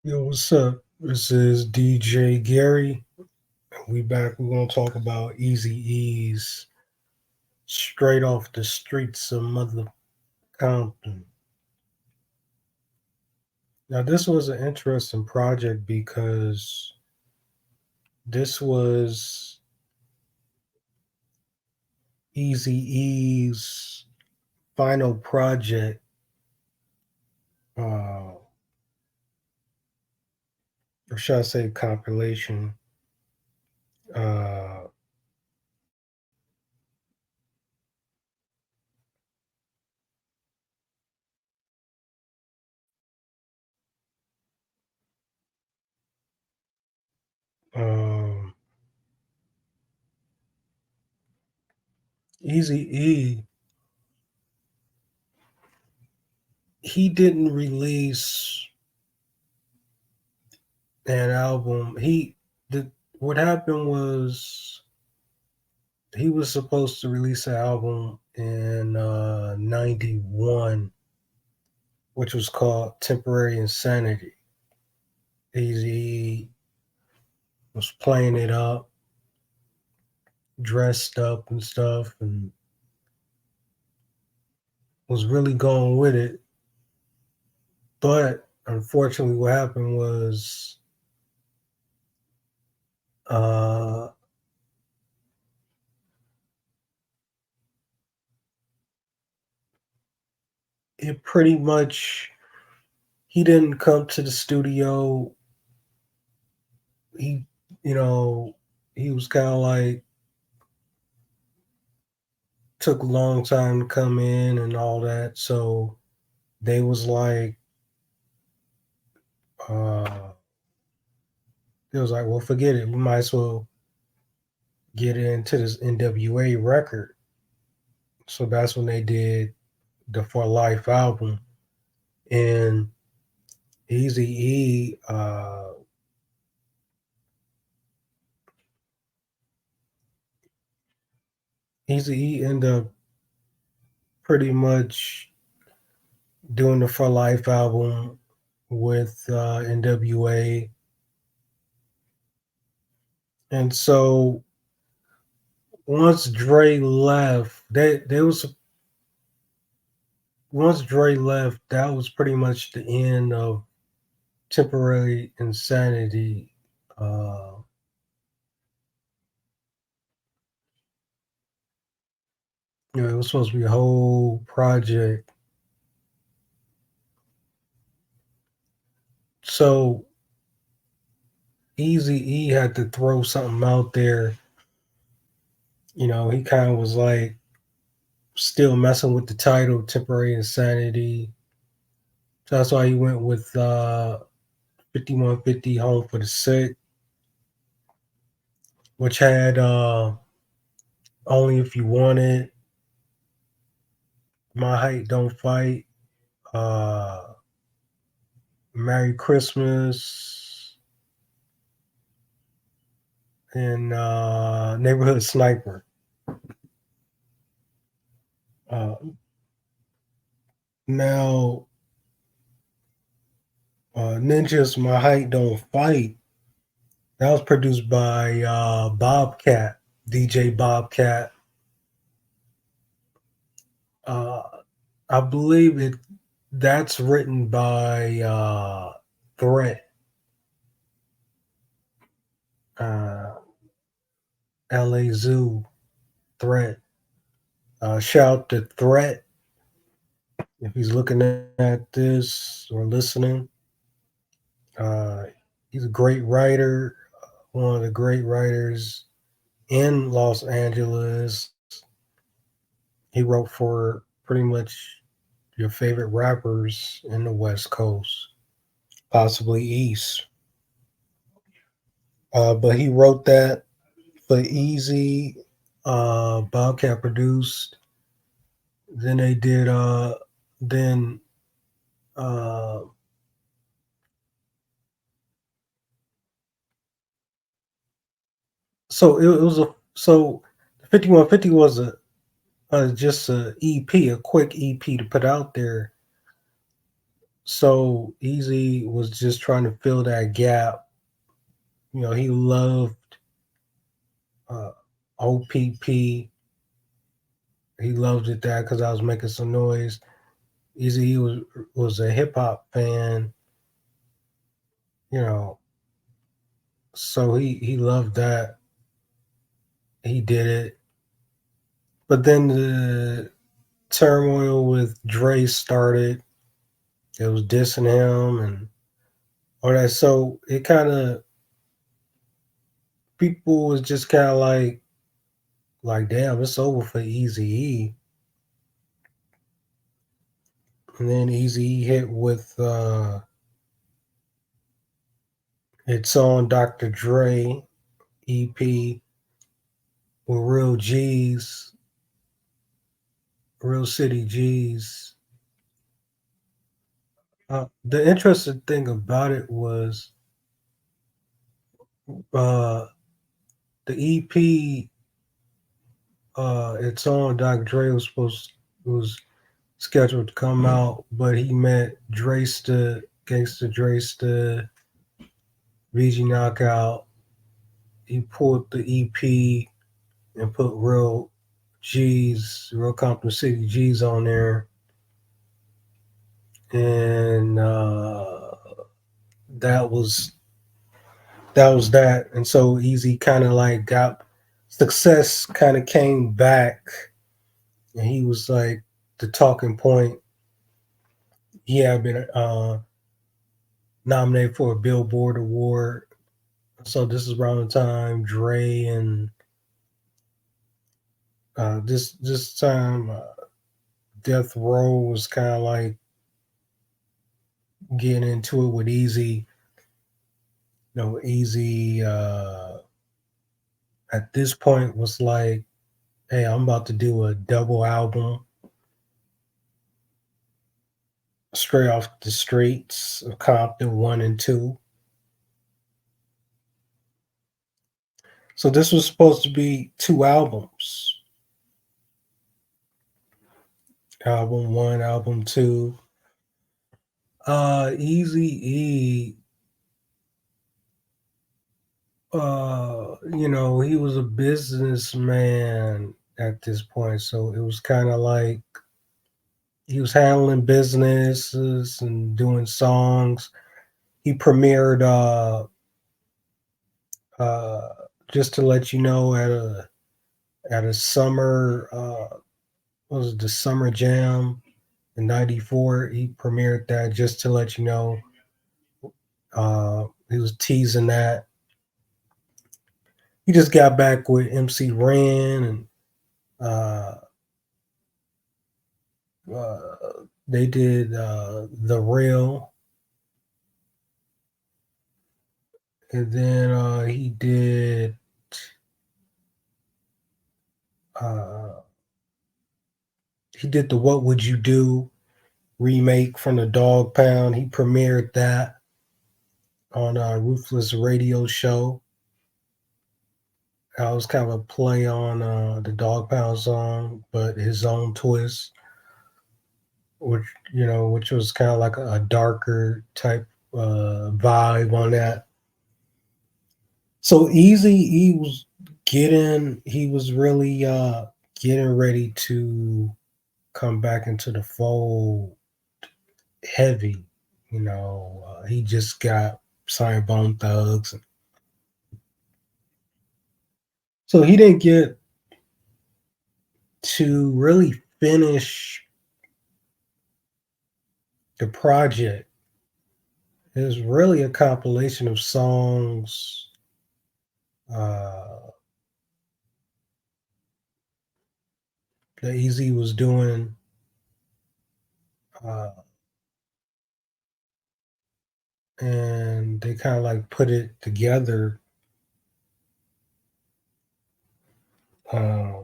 Yo, what's up? This is DJ Gary. We back. We're gonna talk about Eazy-E's straight off the streets of Mother Compton. Now, this was an interesting project because this was Eazy-E's final project, uh, or should I say, compilation. Uh, um, Eazy-E, he didn't release an album. What happened was he was supposed to release an album in '91, which was called Temporary Insanity. Easy was playing it up, dressed up and stuff, and was really going with it. But unfortunately, what happened was uh, it pretty much he didn't come to the studio. He, you know, he was kind of like took a long time to come in and all that. So they was like, uh, it was like, well, forget it. We might as well get into this NWA record. So that's when they did the For Life album. And Easy E, Easy E ended up pretty much doing the For Life album with NWA. And so once Dre left, they was once Dre left, that was pretty much the end of Temporary Insanity. Uh, it was supposed to be a whole project. So Easy E had to throw something out there. He kind of was like still messing with the title, Temporary Insanity. So that's why he went with 5150 Home for the Sick, which had Only If You Want It, My Height Don't Fight, uh, Merry Christmas, and Neighborhood Sniper. Uh, now, Ninjas My Height Don't Fight, that was produced by Bobcat, DJ Bobcat. Uh, I believe that's written by Threat, uh, LA Zoo, Threat. Shout to Threat if he's looking at this or listening. Uh, he's a great writer, one of the great writers in Los Angeles. He wrote for pretty much your favorite rappers in the West Coast, possibly East. But he wrote that for Easy. Bobcat produced. Then they did. Then uh, so it was a so 5150 was just a EP, a quick EP to put out there. So Easy was just trying to fill that gap. He loved uh, OPP. He loved it that because I was making some noise. Easy was a hip hop fan, you know, so he loved that. He did it. But then the turmoil with Dre started. It was dissing him and all that. So it kind of people was just kind of like damn, it's over for Eazy-E. And then Eazy-E hit with its own Dr. Dre EP with Real G's, Real City G's. The interesting thing about it was uh, the EP. Its own Dr. Dre was scheduled to come out, but he met Dresta, Gangsta Dresta, VG Knockout. He pulled the EP and put Real Compton City G's on there, and that was that was that. And so Easy kind of like got success, kind of came back, and he was like the talking point. He had been nominated for a Billboard Award. So this is around the time Dre and this time Death Row was kind of like getting into it with Easy. Easy at this point was like, "Hey, I'm about to do a double album straight off the streets of Compton 1 and 2." So this was supposed to be two albums, album one, album two. Easy E, he was a businessman at this point, so it was kind of like he was handling businesses and doing songs. He premiered, uh, just to let you know, at a summer, what was it, the Summer Jam in '94. He premiered that just to let you know. He was teasing that. He just got back with MC Ren and uh, they did The Real, and then uh, he did the What Would You Do remake from the Dog Pound. He premiered that on a Ruthless Radio show. That was kind of a play on the Dog Pound song, but his own twist, which was kind of like a darker type vibe on that. So Easy, he was really getting ready to come back into the fold heavy. He just got signed Bone Thugs, so he didn't get to really finish the project. It was really a compilation of songs uh, that Easy was doing. Uh, and they kind of like put it together. Uh,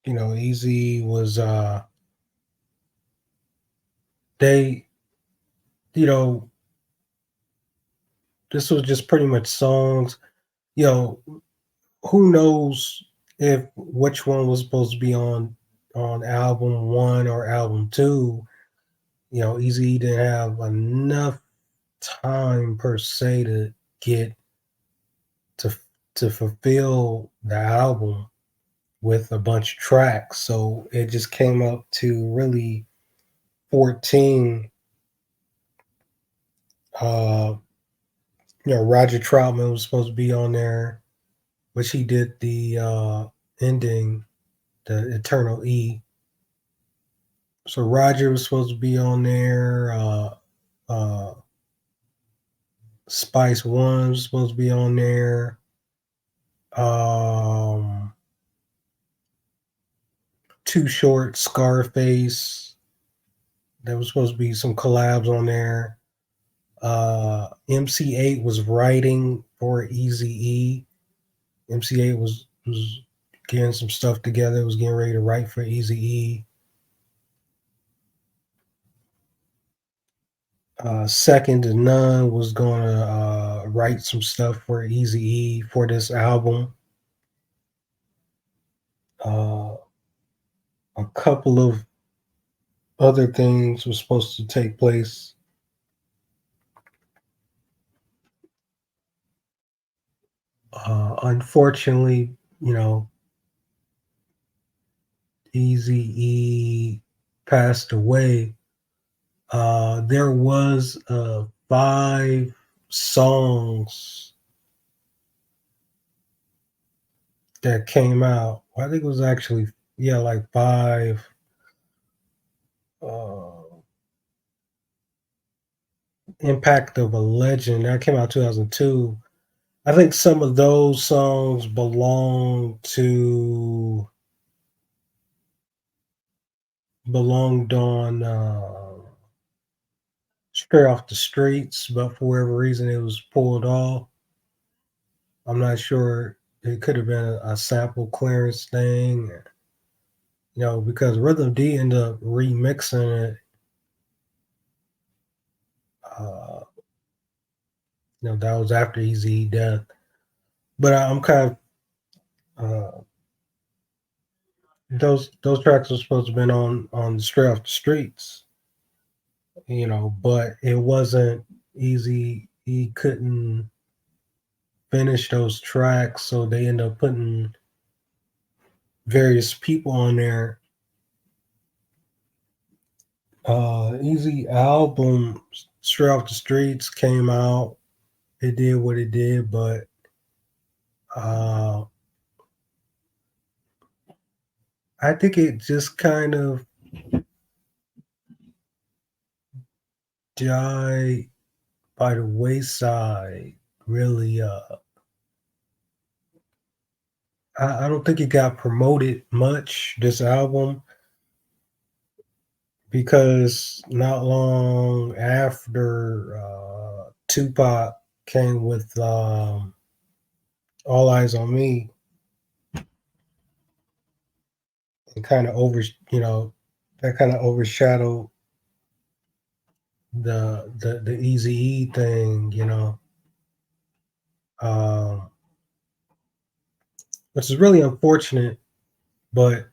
Easy was they, you know, this was just pretty much songs. You know, who knows? if which one was supposed to be on album one or album two. You know, Eazy didn't have enough time per se to get to to fulfill the album with a bunch of tracks. So it just came up to really 14. Uh, Roger Troutman was supposed to be on there, which he did the ending, the Eternal E. So Roger was supposed to be on there. Uh, Spice One was supposed to be on there. Um, Too Short, Scarface. There was supposed to be some collabs on there. MC8 was writing for Eazy-E. MC8 was getting some stuff together. Was getting ready to write for Eazy-E. Second to None was going to write some stuff for Eazy-E for this album. Uh, a couple of other things were supposed to take place. Unfortunately, you know, Eazy-E passed away. There was 5 songs that came out. I think it was actually, yeah, like five. Uh, Impact of a Legend that came out 2002. I think some of those songs belonged on Straight Off the Streets, but for whatever reason it was pulled off. I'm not sure. It could have been a sample clearance thing, because Rhythm D ended up remixing it. Uh, that was after Easy death. But I'm kind of those tracks were supposed to have been on Straight Off the Streets, but it wasn't easy. He couldn't finish those tracks, so they end up putting various people on there. Easy album Straight Off the Streets came out. It did what it did, but uh, I think it just kind of died by the wayside. Really, I don't think it got promoted much. This album, because not long after Tupac came with All Eyes on Me, and kind of that kind of overshadowed the Easy-E thing, um, which is really unfortunate. But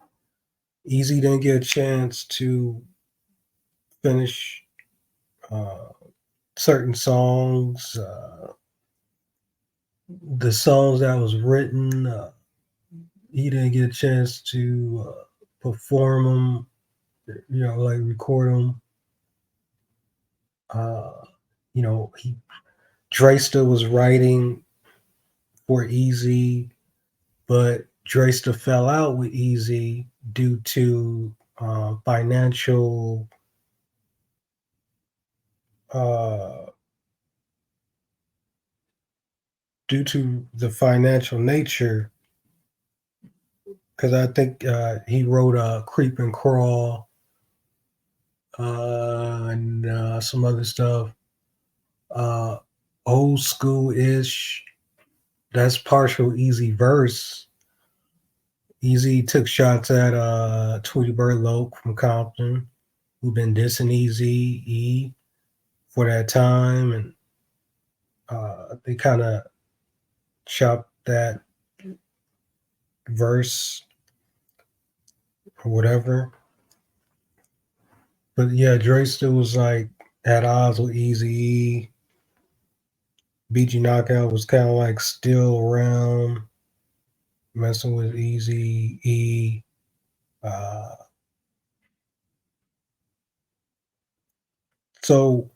Easy didn't get a chance to finish uh, certain songs. The songs that was written, he didn't get a chance to perform them, like record them. He Dresta was writing for Easy, but Dresta fell out with Easy due to financial uh, due to the financial nature. Because I think he wrote "Creep and Crawl" and some other stuff. Uh, Old school ish. That's partial Easy verse. Easy took shots at Tweety Bird Loke from Compton, who been dissing Easy E for that time, and they kind of chopped that verse or whatever. But yeah, Dre still was like at odds with Eazy-E. BG Knockout was kind of like still around, messing with Eazy-E. Uh, so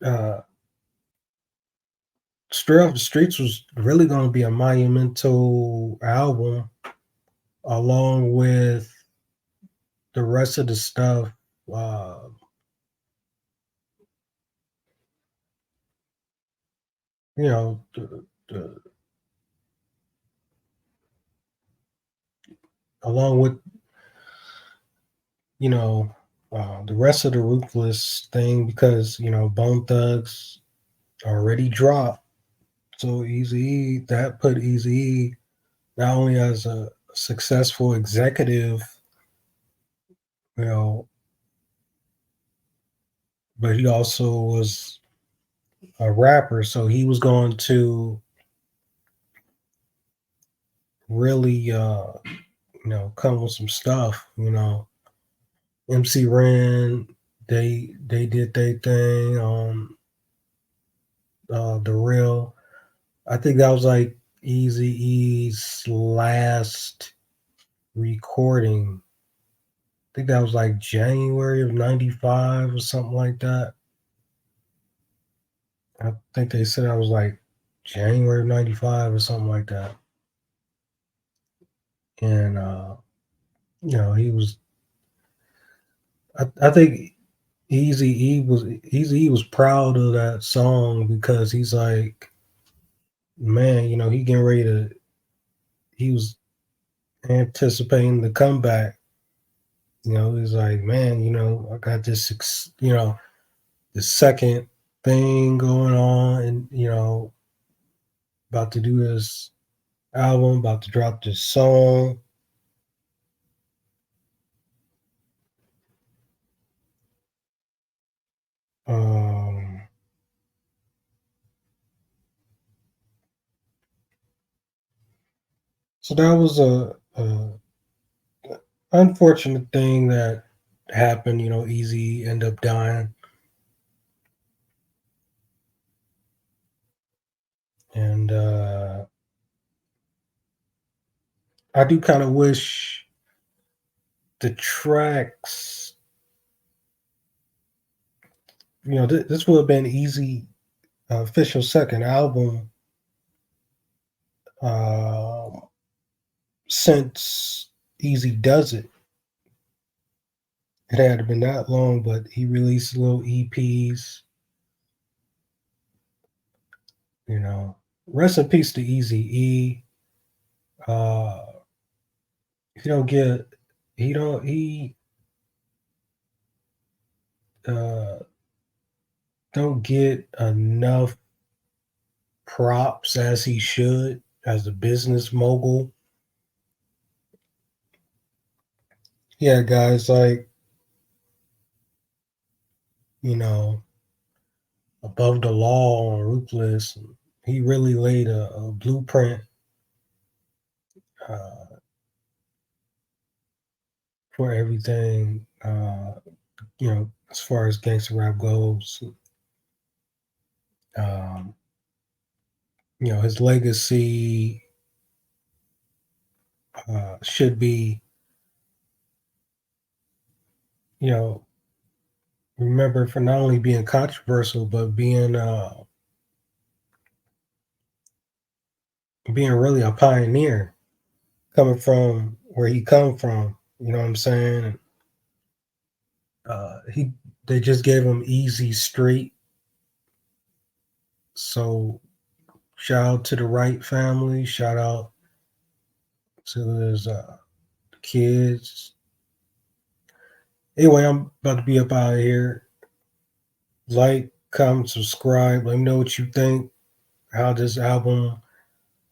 uh, Straight Off the Streets was really going to be a monumental album, along with the rest of the stuff. Uh, you know, along with you know the rest of the Ruthless thing, because Bone Thugs already dropped. So Easy that put Easy not only as a successful executive, you know, but he also was a rapper. So he was going to really, come with some stuff. MC Ren, they did their thing on the real. I think that was like Easy E's last recording. I think that was like January of '95 or something like that. I think they said I was like January of '95 or something like that. And he was. I think Easy E was proud of that song because he's like, man, he getting ready to. He was anticipating the comeback. He's like, man, I got this second thing going on, and about to do this album, about to drop this song. Um, so that was a unfortunate thing that happened. Easy end up dying, and I do kind of wish the tracks. This would have been Easy official second album uh, since Easy Does It. It had been that long, but he released little EPs. You know, rest in peace to Eazy-E. Uh, he don't get he don't he uh don't get enough props as he should as a business mogul. Yeah, guys like you know above the law and ruthless. He really laid a blueprint uh, for everything. As far as gangster rap goes. Um, his legacy should be, you know, remembered for not only being controversial but being really a pioneer, coming from where he come from. You know what I'm saying? He They just gave him Easy Street, so shout out to the Wright family. Shout out to his kids. Anyway, I'm about to be up out of here. Like, comment, subscribe. Let me know what you think. How this album.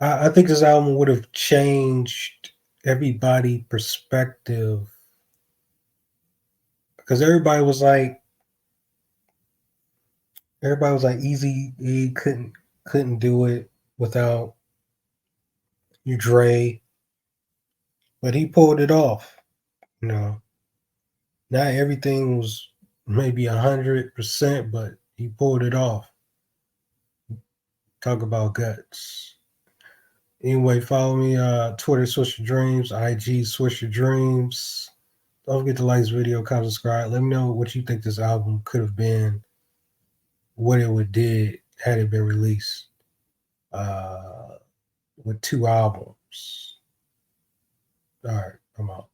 I think this album would have changed everybody' perspective because everybody was like Easy E couldn't do it without you Dre, but he pulled it off. You know, not everything was maybe 100%, but he pulled it off. Talk about guts. Anyway, follow me Twitter, Switch Your Dreams, IG, Switch Your Dreams. Don't forget to like this video, comment, subscribe. Let me know what you think this album could have been, what it would did had it been released with 2 albums. All right, I'm out.